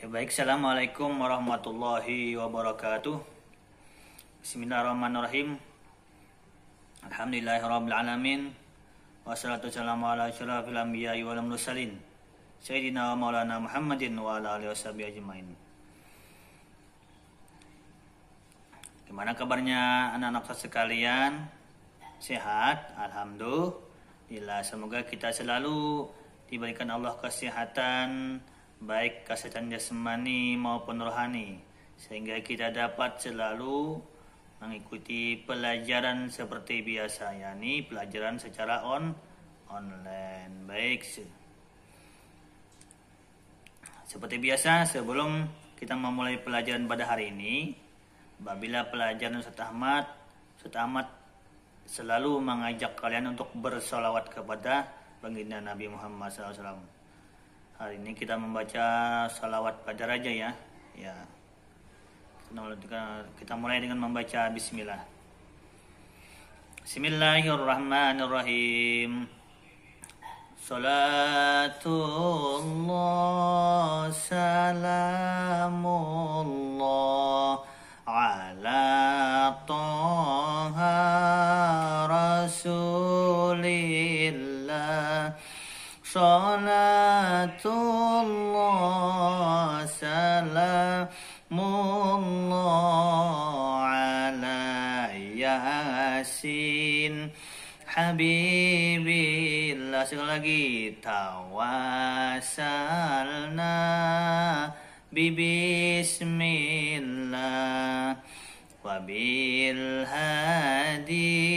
Baik, Assalamualaikum warahmatullahi wabarakatuh. Bismillahirrahmanirrahim. Alhamdulillahirrabbilalamin. Wassalatu wassalamu ala asyrafil anbiya'i wal mursalin Sayyidina wa maulana Muhammadin wa ala alihi washabihi ajmain. Gimana kabarnya anak-anak sekalian? Sehat? Alhamdulillah. Semoga kita selalu diberikan Allah kesehatan, baik kesehatan jasmani maupun rohani, sehingga kita dapat selalu mengikuti pelajaran seperti biasa, yakni pelajaran secara online. Baik, seperti biasa sebelum kita memulai pelajaran pada hari ini, apabila pelajaran Ustaz Ahmad selalu mengajak kalian untuk bersolawat kepada baginda Nabi Muhammad SAW. Hari ini kita membaca salawat pada raja ya. Kita mulai dengan membaca bismillah. Bismillahirrahmanirrahim. Salatullah salamullah ala Taha Rasulillah. Salatullah salamullah ala Yasin Habibillah. Sekali lagi, tawassalna bismillah wabil hadi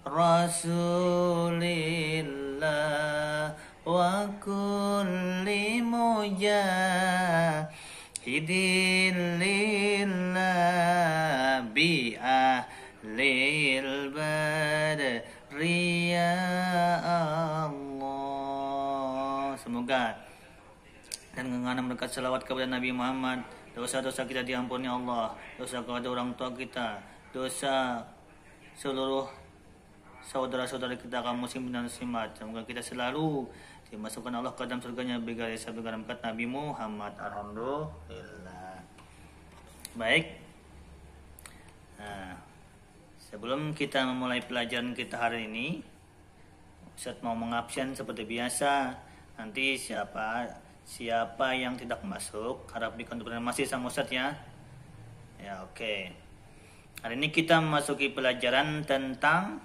Rasulillah wa kulli mujahidin lillah bi ahlil badri ya Allah. Semoga dan dengan berkat salawat kepada Nabi Muhammad, dosa-dosa kita diampuni Allah, dosa kepada orang tua kita, dosa seluruh saudara-saudara kita kaum muslimin dan muslimat. Semoga kita selalu dimasukkan Allah ke dalam surganya berkat Nabi Muhammad. Alhamdulillah. Baik. Nah, sebelum kita memulai pelajaran kita hari ini, Ustaz mau mengabsen seperti biasa. Nanti siapa yang tidak masuk harap dikonfirmasi sama Ustaz ya. Ya, oke. Hari ini kita memasuki pelajaran tentang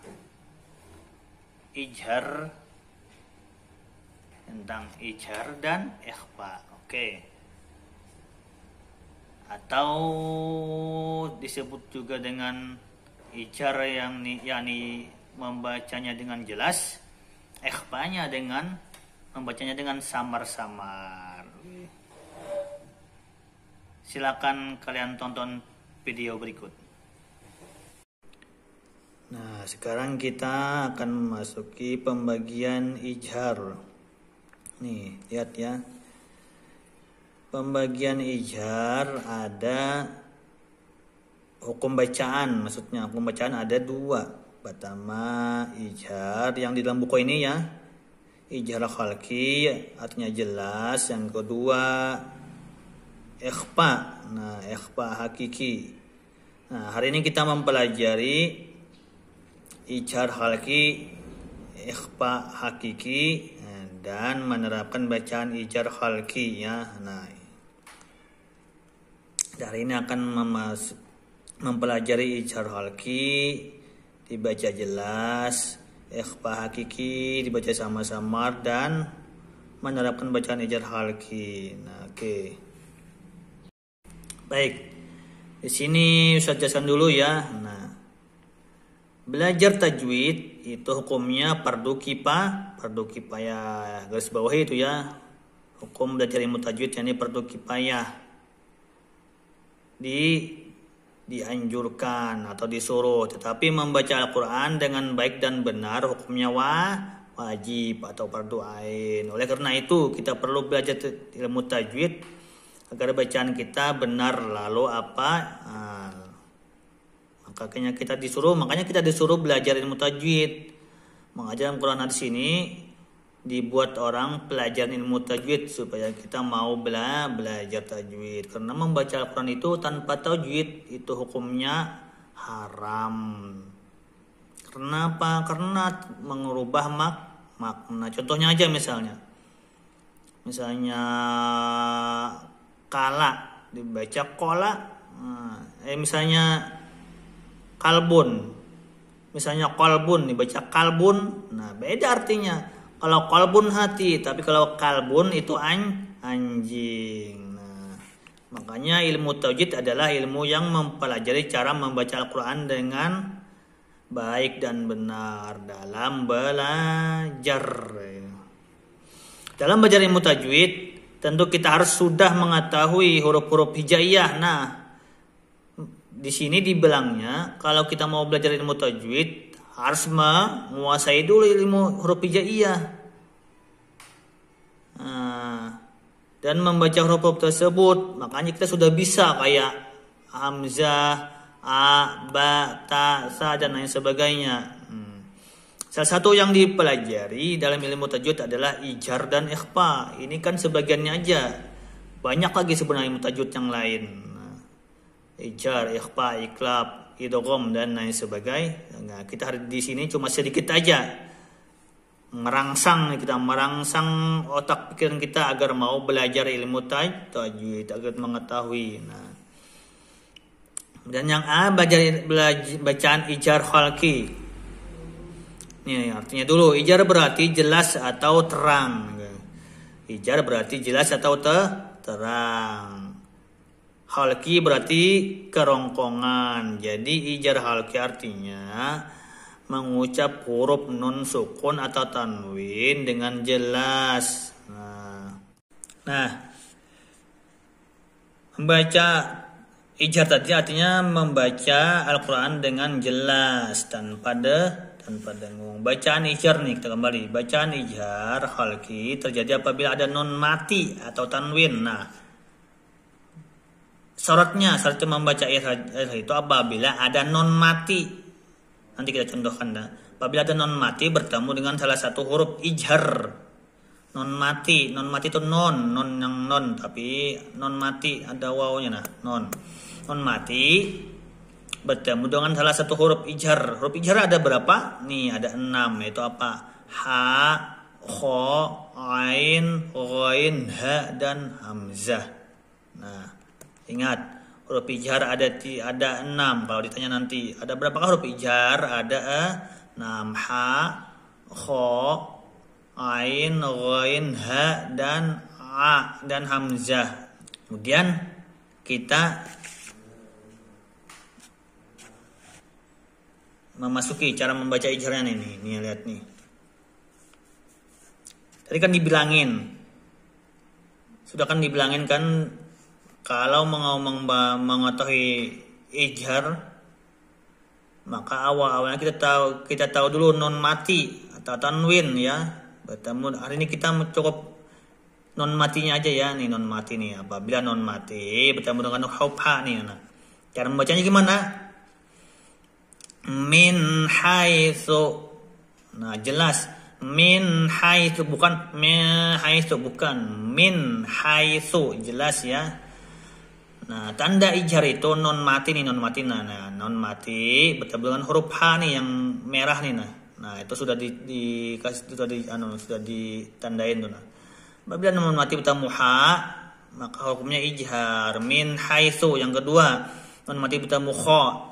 ijhar dan ikhfa. Oke. Atau disebut juga dengan ijhar yang yakni membacanya dengan jelas, ikhfanya dengan membacanya dengan samar-samar. Silakan kalian tonton video berikut. Nah, sekarang kita akan memasuki pembagian ijhar. Nih, lihat ya. Pembagian ijhar ada hukum bacaan, maksudnya hukum bacaan ada dua. Pertama, ijhar yang di dalam buku ini ya. Ijhar khalqi artinya jelas. Yang kedua, ikhfa. Nah, ikhfa hakiki. Nah, hari ini kita mempelajari ijhar khalqi, ikhfa hakiki, dan menerapkan bacaan ijhar khalqi ya. Nah, dari ini akan mempelajari ijhar khalqi dibaca jelas, ikhfa hakiki dibaca samar-samar, dan menerapkan bacaan ijhar khalqi. Nah, oke. Baik. Di sini Ustaz jelaskan dulu ya. Nah, belajar tajwid itu hukumnya fardu kifayah. Garis bawah itu ya. Hukum belajar ilmu tajwid yakni fardu kifayah. Dianjurkan atau disuruh, tetapi membaca Al-Qur'an dengan baik dan benar hukumnya wajib atau fardu ain. Oleh karena itu, kita perlu belajar ilmu tajwid agar bacaan kita benar. Lalu apa? Makanya kita disuruh belajar ilmu tajwid, mengajar Al-Quran hadis ini dibuat orang pelajar ilmu tajwid supaya kita mau belajar tajwid. Karena membaca Al-Quran itu tanpa tajwid itu hukumnya haram. Kenapa? Karena mengubah makna. Contohnya aja misalnya kala dibaca kola. Misalnya kalbun, misalnya kolbun dibaca kalbun. Nah, beda artinya. Kalau kolbun hati, tapi kalau kalbun itu anjing. Nah, makanya ilmu tajwid adalah ilmu yang mempelajari cara membaca Al-Quran dengan baik dan benar dalam belajar. Dalam belajar ilmu tajwid, tentu kita harus sudah mengetahui huruf-huruf hijaiyah. Nah, di sini dibilangnya kalau kita mau belajar ilmu tajwid harus menguasai dulu ilmu huruf hijaiyah. Dan membaca huruf-huruf tersebut, makanya kita sudah bisa kayak hamzah, a, ba, ta, sa, dan lain sebagainya. Salah satu yang dipelajari dalam ilmu tajwid adalah ijar dan ikhfa. Ini kan sebagiannya aja. Banyak lagi sebenarnya ilmu tajwid yang lain. Ijar, ikhfa, iklab, idgham dan lain sebagainya. Nah, kita hari di sini cuma sedikit aja merangsang otak pikiran kita agar mau belajar ilmu tajwid, agar mengetahui. Nah, dan yang A bacaan ijar khalqi. Ini artinya dulu, ijar berarti jelas atau terang. Ijar berarti jelas atau terang. Halki berarti kerongkongan. Jadi ijar halki artinya mengucap huruf nun sukun atau tanwin dengan jelas. Nah, membaca ijar tadi artinya membaca Al-Quran dengan jelas tanpa dengung. Bacaan ijar nih, kita kembali. Bacaan ijar halki terjadi apabila ada nun mati atau tanwin. Nah, syarat membaca ijar itu apabila ada non mati. Nanti kita contohkan. Apabila ada non mati bertemu dengan salah satu huruf ijar. Non mati itu non yang non, tapi non mati ada wawunya. Non mati bertemu dengan salah satu huruf ijar. Huruf ijar ada berapa? Nih ada 6, yaitu apa? Ha, kho, ain, ghain, ha, dan hamzah. Nah, ingat, huruf ijar ada 6. Kalau ditanya nanti, ada berapakah huruf ijar? Ada 6. Ha, kho, ain, ghain, ha, dan a, dan hamzah. Kemudian kita memasuki cara membaca ijarnya nih. Nih, lihat nih. Tadi kan dibilangin. Sudah kan dibilangin kan, kalau mau mengetahui ijar, maka awalnya kita tahu dulu non mati atau tanwin ya. Hari ini kita cukup non matinya aja ya. Nih non mati nih. Apabila non mati bertemu dengan huruf ha nih. Nah, cara membacanya gimana? Min haitsu. Nah, jelas. Min haitsu bukan min haitsu, bukan min haitsu, jelas ya. Nah, tanda ijar itu non mati nih, non mati. Nah, non mati bertemu dengan huruf H nih yang merah nih. Nah, itu sudah sudah ditandain tuh. Nah. Apabila non mati bertemu H, maka hukumnya ijhar. Min haitsu. Yang kedua, non mati bertemu kha.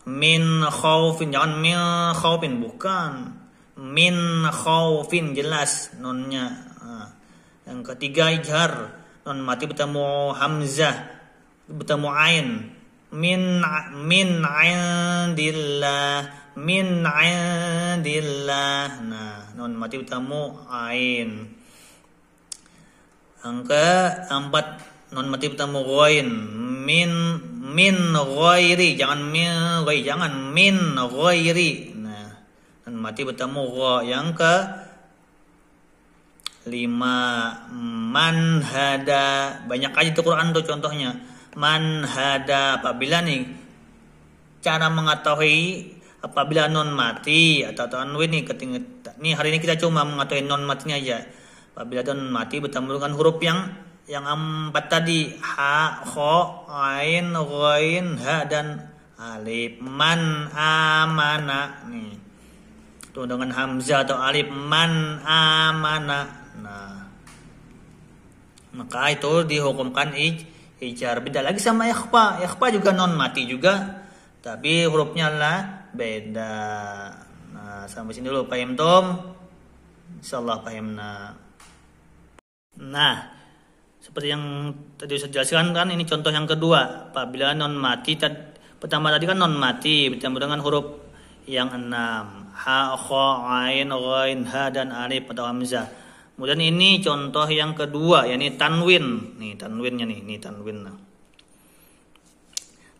Min khaufin, jangan min khaufin, bukan. Min khaufin, jelas nonnya. Nah. Yang ketiga ijhar. Non mati bertemu hamzah, bertemu ain. Min indillah. Nah, non mati bertemu ain. Yang keempat, non mati bertemu ghain. Min ghairi, jangan min ghairi. Nah, non mati bertemu gha. Yang ke 5, man hada. Banyak aja tuh Quran tuh contohnya. Man hada, apabila nih cara mengetahui apabila non mati atau tanwin nih hari ini kita cuma mengetahui non matinya aja. Apabila non mati bertemu dengan huruf yang 4 tadi, ha, kho, ain, ghain, ha dan alif. Man amana nih. Tuh dengan hamzah atau alif, man amana. Nah, maka itu dihukumkan ijar. Beda lagi sama ikhfa. Ikhfa juga non mati juga, tapi hurufnya lah beda. Nah, sampai sini dulu paham tom? Insyaallah paham. Nah, seperti yang tadi saya jelaskan kan, ini contoh yang kedua. Apabila non mati, pertama tadi kan non mati bertemu dengan huruf yang 6, ha, kha, ain, ghain, ha dan alif atau hamzah. Kemudian ini contoh yang kedua, yakni tanwin. Nih tanwinnya nih tanwin.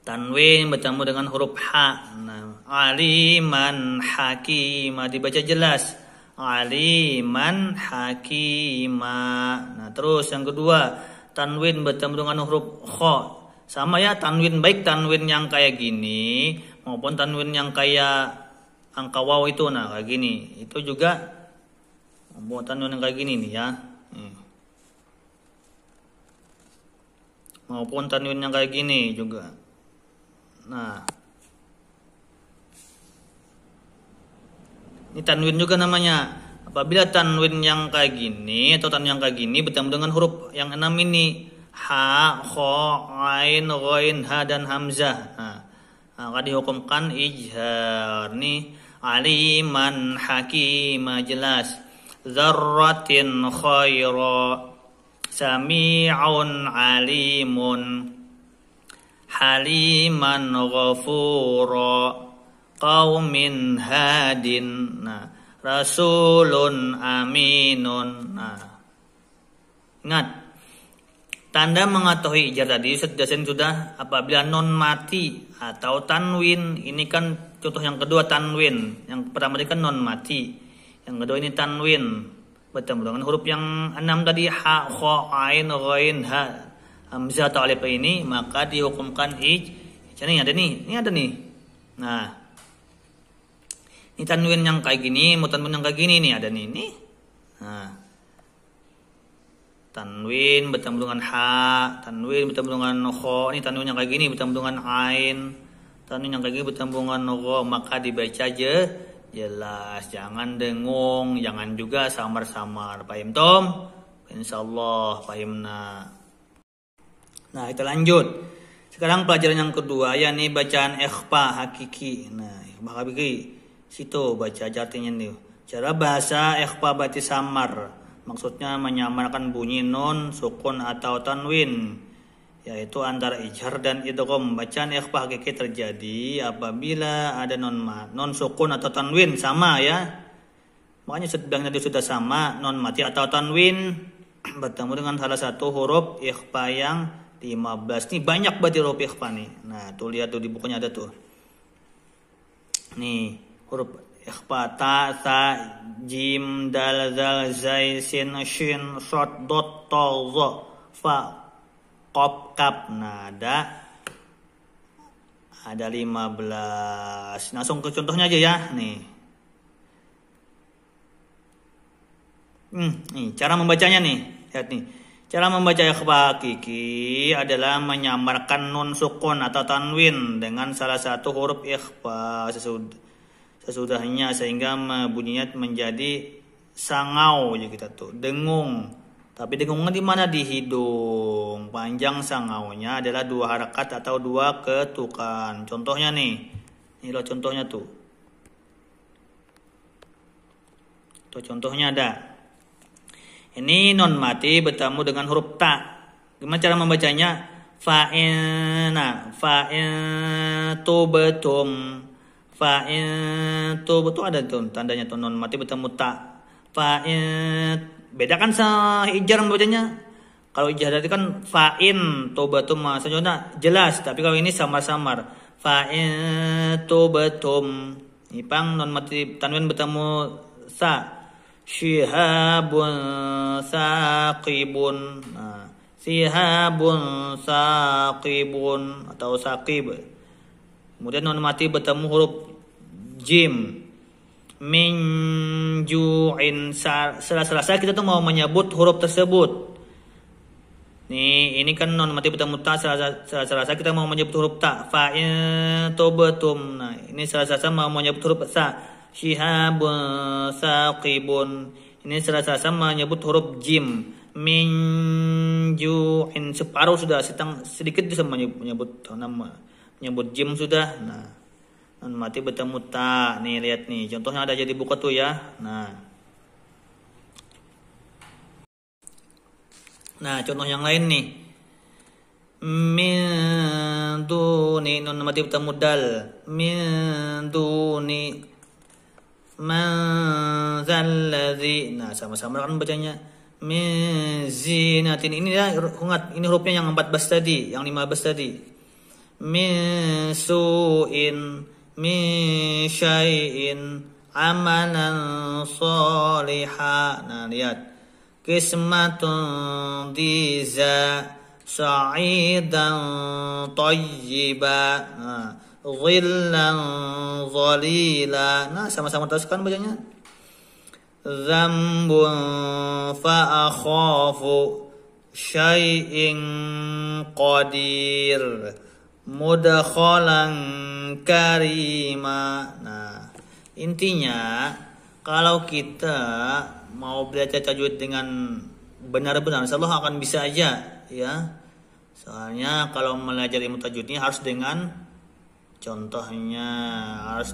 Tanwin bertemu dengan huruf ha. Nah, aliman hakima dibaca jelas. Aliman hakima. Nah, terus yang kedua, tanwin bertemu dengan huruf kha. Sama ya, tanwin baik tanwin yang kayak gini maupun tanwin yang kayak angka waw itu, nah kayak gini. Itu juga buat tanwin yang kayak gini nih ya. Maupun tanwin yang kayak gini juga. Nah, ini tanwin juga namanya. Apabila tanwin yang kayak gini atau tanwin yang kayak gini bertemu dengan huruf yang 6 ini, ha, kha, ain, ghain, ha dan hamzah. Nah, akan dihukumkan ijhar nih. Aliman hakima jelas. Dzarratin khaira. Sami'un alimun. Haliman ghafura. Qaumin hadin. Nah, rasulun aminun. Nah, ingat, tanda mengetahui ijar tadi sudah apabila non mati atau tanwin. Ini kan contoh yang kedua tanwin. Yang pertama tadi kan non mati. Yang kedua ini tanwin bertemu dengan huruf yang 6 tadi, ha, kha, ain, ghain, ha, hamzah atau alif ini, maka dihukumkan ijhar. Ini ada nih. Nah, ini tanwin yang kayak gini, mau tanwin yang kayak gini nih ada nih. Nah, tanwin bertemu dengan ha, tanwin bertemu dengan kha. Ini tanwin yang kayak gini bertemu dengan ain, tanwin yang kayak gini bertemu dengan gha, maka dibaca aja jelas, jangan dengung, jangan juga samar-samar. Paham tom? Insyaallah paham. Nah, kita lanjut. Sekarang pelajaran yang kedua, yakni bacaan ikhfa hakiki. Nah, ikhfa hakiki situ baca artinya nih. Cara bahasa ikhfa berarti samar. Maksudnya menyamarkan bunyi nun, sukun atau tanwin, yaitu antara ijhar dan idgham. Bacaan ikhfa hakiki terjadi apabila ada non sukun atau tanwin sama ya. Makanya sedang tadi sudah sama, non mati atau tanwin bertemu dengan salah satu huruf ikhfa yang 15. Nih banyak berarti huruf ikhfa nih. Nah, tuh lihat tuh di bukunya ada tuh. Nih, huruf ikhfa ta, sa, jim, dal, zal, zai, sin, shin, shad, dot, ta, za, fa, qaf, kaf. Nah, ada 15. Langsung ke contohnya aja ya. Nih, cara membacanya nih. Lihat nih. Cara membaca ikhfa hakiki adalah menyamarkan nun sukun atau tanwin dengan salah satu huruf ikhfa sesudahnya sehingga bunyinya menjadi sangau ya kita tuh, dengung. Tapi dengungnya di mana? Di hidung. Panjang sangaunya adalah 2 harakat atau 2 ketukan. Contohnya nih. Ini loh contohnya tuh. Tuh contohnya ada. Ini non mati bertemu dengan huruf ta. Gimana cara membacanya? Fa'in tubetum. Fa'in tubetum ada tuh tandanya tuh, non mati bertemu ta. Fa'in, beda kan sama ijar membacanya. Kalau ijar tadi kan fa'in tubetum maksudnya jelas, tapi kalau ini samar-samar. Fa'in tubetum. Ipang non mati tanwin bertemu sa. Shihabun saqibun. Nah, sihabun saqibun atau saqib. Kemudian non mati bertemu huruf jim. Min ju'in. Selasa kita tuh mau menyebut huruf tersebut. Nih, ini kan non mati bertemu ta. Selasa kita mau menyebut huruf ta. Fa'in tobetum. Nah, ini selasa mau menyebut huruf sa. Shihabun saqibun. Ini selasa menyebut huruf jim. Min ju'in. Separuh sudah, sedikit bisa menyebut nama. Menyebut jim sudah. Nah, non mati bertemu ta. Nih, lihat nih. Contohnya ada jadi buka tuh ya. Nah, contoh yang lain nih. Min duni, nun mati bertemu dal. Min duni man zalladzi. Nah, sama-sama kan bacanya. Min zinatin. Ini ya, ini hurufnya yang 14 tadi, yang 15 tadi. Min su'in, min syai'in, amalan sholiha. Nah, lihat. Qismatun diza sa'idan tayyiba. Dhillan dhalila. Nah, sama-sama teruskan bacanya. Dzambun fa akhafu syai'in qadir mudkhalan karima. Nah, intinya kalau kita mau belajar tajwid dengan benar-benar, insyaallah akan bisa aja ya. Soalnya kalau belajar ilmu tajwidnya harus dengan contohnya, harus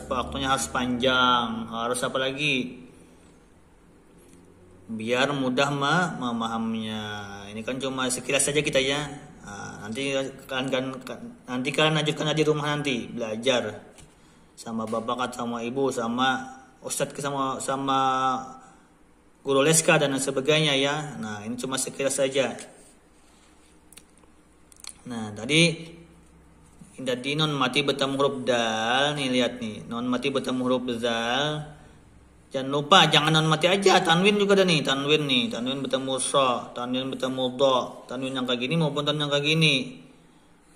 waktunya harus panjang, harus apa lagi? Biar mudah memahaminya. Ini kan cuma sekilas saja kita ya. Nah, nanti kalian lanjutkan aja di rumah nanti belajar sama bapak sama ibu sama ustadz sama guru leska dan sebagainya ya. Nah, ini cuma sekilas saja. Nah, tadi non mati bertemu huruf dal. Nih lihat nih, non mati bertemu huruf dal. Jangan lupa, jangan non mati aja, tanwin juga ada nih, tanwin bertemu so, tanwin bertemu do, tanwin yang kayak gini maupun tanwin yang kayak gini.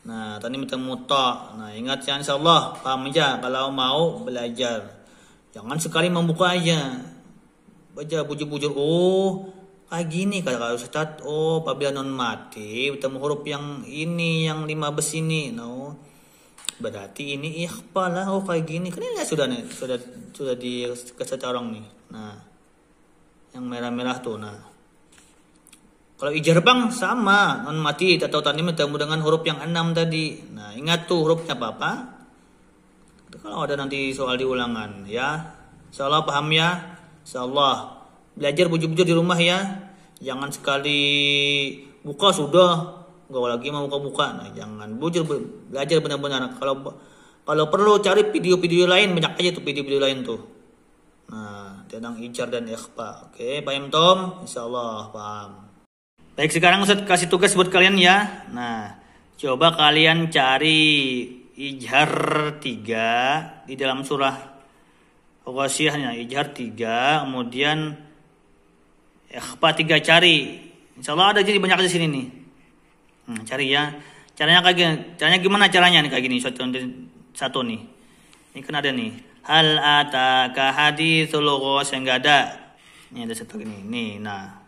Nah, tanwin bertemu to. Nah, ingat ya, insyaallah paham aja kalau mau belajar. Jangan sekali membuka aja. Baca bujur-bujur. Oh, kayak gini kata Ustaz. Oh, apabila non mati bertemu huruf yang ini, yang 15 ini. No. Berarti ini ikhfa lah. Oh, kayak gini. Kan ini sudah dikasih orang nih. Nah, yang merah-merah tuh. Nah, kalau ijar bang sama non mati atau tanwin bertemu dengan huruf yang 6 tadi. Nah, ingat tuh hurufnya apa? Kalau ada nanti soal di ulangan ya. Insyaallah paham ya. Insyaallah belajar bujur-bujur di rumah ya. Jangan sekali buka sudah enggak lagi mau buka-buka. Nah, jangan belajar benar-benar. Kalau perlu cari video-video lain, banyak aja tuh video-video lain tuh. Nah, tentang ijar dan ikhfa. Oke, paham Tom? Insyaallah paham. Baik, sekarang Ustaz kasih tugas buat kalian ya. Nah, coba kalian cari ijhar 3 di dalam surah Ghasiyahnya, ijhar 3, kemudian ikhfa 3 cari. Insyaallah ada jadi banyak di sini nih. Cari ya. Caranya gimana caranya nih kayak gini satu nih. Ini kan ada nih. Hal ataka haditsul ghasiyah, enggak ada. Ini ada satu gini. Nih, nah.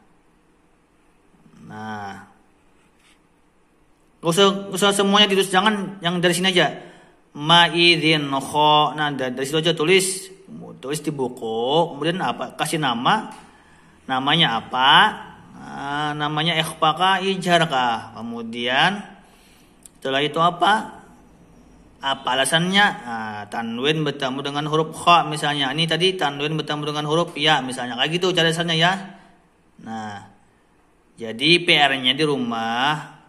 Gak usah semuanya ditulis, jangan yang dari sini aja. Ma'idhin kho. Nah, dari situ aja tulis di buku. Kemudian apa? Kasih namanya apa? Nah, namanya ikhfa kah, ijhar kah? Kemudian setelah itu apa alasannya? Nah, tanwin bertemu dengan huruf kha misalnya. Ini tadi tanwin bertemu dengan huruf ya misalnya. Kayak gitu cara alasannya ya. Nah, jadi PR-nya di rumah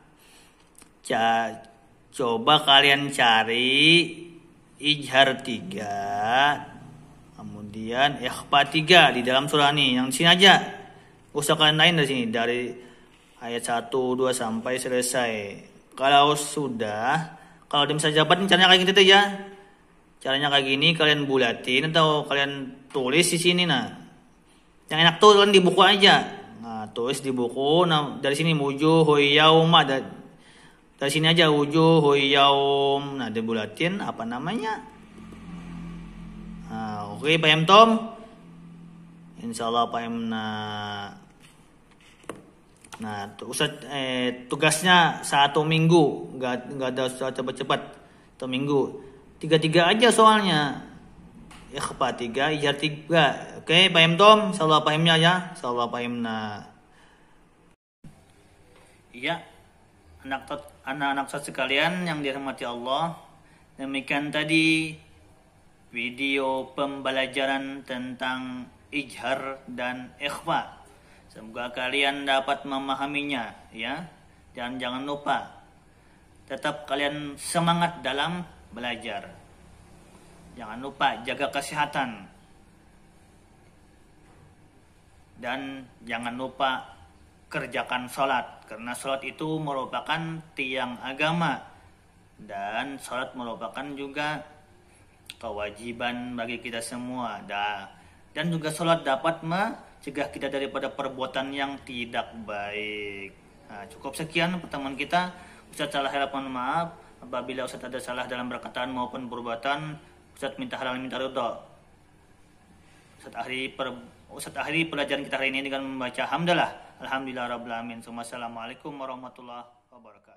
coba kalian cari ijhar 3, kemudian ikhfa 3 di dalam surah ini. Yang di sini aja. Gak usah kalian lain dari sini, dari ayat 1, 2 sampai selesai. Kalau dia bisa jabat, caranya kayak gitu ya. Caranya kayak gini, kalian bulatin atau kalian tulis di sini. Nah, yang enak tuh kalian di buku aja. Nah, tulis di buku. Nah, dari sini wujuhu yauma, dari sini aja wujuhu yaum. Nah, dibulatin apa namanya? Oke, Pak Em Tom. Insyaallah Pak Em Ustaz tugasnya 1 minggu, nggak ada cepat-cepat 1 minggu. 3 aja soalnya. Ikhfa 3, ijhar 3. Oke, Pak Em Tom, insyaallah pahimnya ya. Insyaallah Pak Em Iya, anak-anak sekalian yang dirahmati Allah. Demikian tadi video pembelajaran tentang ijhar dan ikhfa. Semoga kalian dapat memahaminya ya. Dan jangan lupa tetap kalian semangat dalam belajar. Jangan lupa jaga kesehatan. Dan jangan lupa kerjakan sholat. Karena sholat itu merupakan tiang agama. Dan sholat merupakan juga kewajiban bagi kita semua. Dan juga sholat dapat mencegah kita daripada perbuatan yang tidak baik. Nah, cukup sekian pertemuan kita. Ustaz salah mohon maaf. Apabila Ustaz ada salah dalam perkataan maupun perbuatan, Ustaz minta halal minta ridha. Ustaz akhiri pelajaran kita hari ini dengan membaca hamdalah. Alhamdulillah rabbil alamin. Assalamualaikum warahmatullahi wabarakatuh.